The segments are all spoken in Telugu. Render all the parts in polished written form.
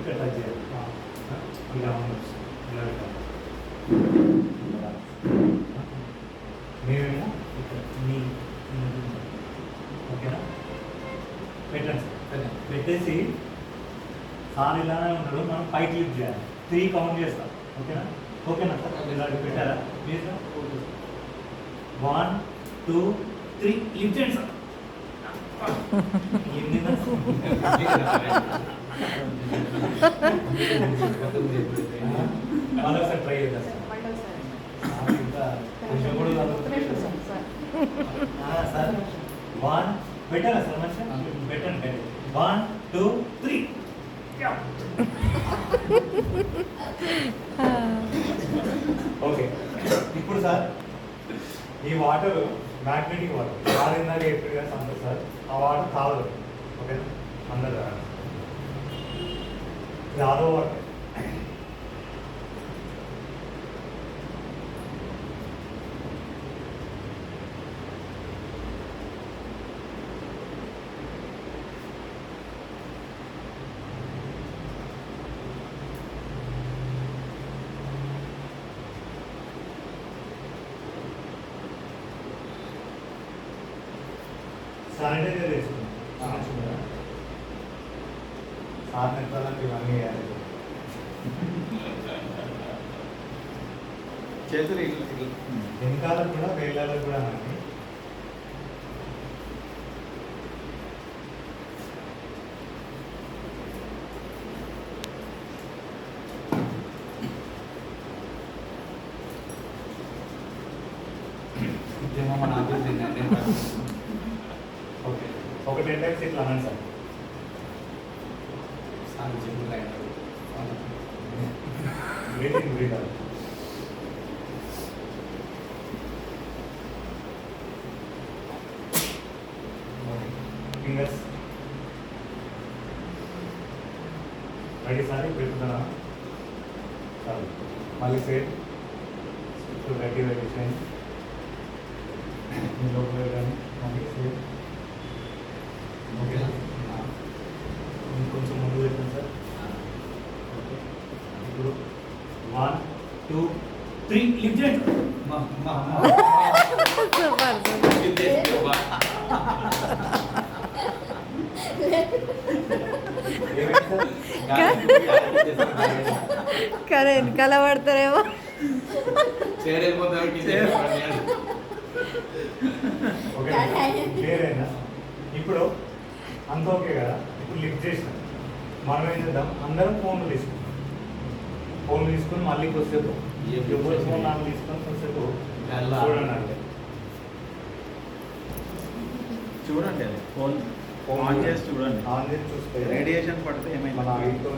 ఇక్కడ టచ్ చేయాలి. ఇలా ఉండొచ్చు, ఇలా పెట్టాలి. మేమేమో ఇక్కడ మీ ఓకేనా పెట్టండి సార్. పెట్టేసి సార్ ఇలానే ఉన్నాడు, మనం పైకి క్లిక్ చేయాలి. 3 కౌంట్ చేస్తాం. ఓకేనా ఓకేనా సార్? ఇలా పెట్టారా ప్లీజ్? 1 2 3 లిఫ్ట్ చేయండి సార్. ఎన్ని మళ్ళీ ట్రై చేద్దాం సార్. ఇంకా కొంచెం కూడా సార్ 1 పెట్టారా సార్? మంచిగా పెట్టండి. 1 2 3 ఓకే. ఇప్పుడు సార్ ఈ వాటర్ మ్యాగ్నెటిక్ వాటర్ వారిందాక ఎప్పుడు అంటారు సార్, ఆ వాటర్ తాగదు. ఓకేనా అందరు యాదో వాటర్. శానిటైజర్ వేసుకున్నాం సార్ నెట్టాలంటే ఇవన్నీ వేయాలి. చేతులు వెనకాలకు కూడా వేళ్ళకు కూడా అండి. మన ఓకే ఒక 10 టైమ్స్ ఇట్లా అనండి sir. Breathing breath out. Fingers ready sir? పెట్టుకున్నా చాలు. మళ్ళీ సేమ్ ఇప్పుడు గట్టి పెట్టేసేయండి. లోపల కానీ మళ్ళీ సేమ్. ఓకేనా? ఇంకొంచెం ముందు పెట్టండి సార్. ఓకే ఇప్పుడు 1 2 3 లిఫ్ట్ చేయండి. కానీ వెనకాల పడతారేమో. వేరేనా? ఇప్పుడు అంత ఓకే కదా? ఇప్పుడు లిఫ్ట్ చేసినాం. మనం ఏం చేద్దాం, అందరం ఫోన్లు తీసుకుంటాం. ఫోన్లు తీసుకుని మళ్ళీ కొద్దిసేపు ఎవరి ఫోన్ నాకు తీసుకొని కొద్దిసేపు చూడండి. అంటే చూడండి అది ఫోన్ ఆన్ చేసి చూడండి. ఆన్ చేసి చూస్తే రేడియేషన్ పడితే ఏమైంది మన ఆయిల్తో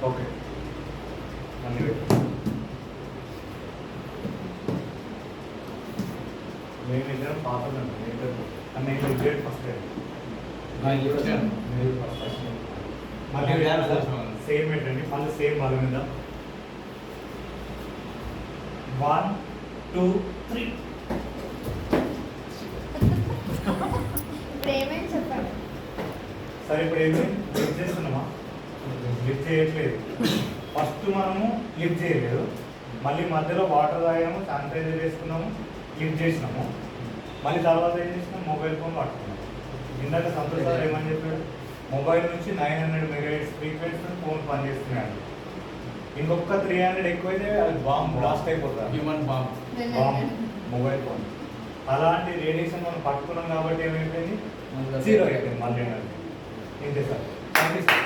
ఓకే అన్నీ పెట్టు. నేను ఇద్దరం పాపదండి అన్నీ లిఫ్ట్ ఫస్ట్ మళ్ళీ సేమ్ పెట్టండి. మళ్ళీ సేమ్ వాళ్ళ మీద 1 2 3 సరే. ఇప్పుడు ఏమి లిఫ్ట్ చేస్తున్నామా? లిఫ్ట్ చేయట్లేదు. ఫస్ట్ మనము లిఫ్ట్ చేయలేదు, మళ్ళీ మధ్యలో వాటర్ తాగాము, శానిటైజర్ వేసుకున్నాము, లిఫ్ట్ చేసినాము. మళ్ళీ తర్వాత ఏం చేసినాం, మొబైల్ ఫోన్ పట్టుకున్నాం. ఇందాక సంతోష్ సార్ ఏమని చెప్పాడు, మొబైల్ నుంచి 900 మెగాహెర్ట్జ్ ఫ్రీక్వెన్సీ ఫోన్ పనిచేస్తున్నాడు. ఇంకొక 300 ఎక్కువైతే అది బాంబ్ బ్లాస్ట్ అయిపోతుంది. హ్యూమన్ బాంబ్ మొబైల్ ఫోన్ అలాంటి రేడియేషన్ మనం పట్టుకున్నాం కాబట్టి ఏమైపోయింది, 0 అయిపోయింది. మళ్ళీ ఇంతే సార్. Thank you sir.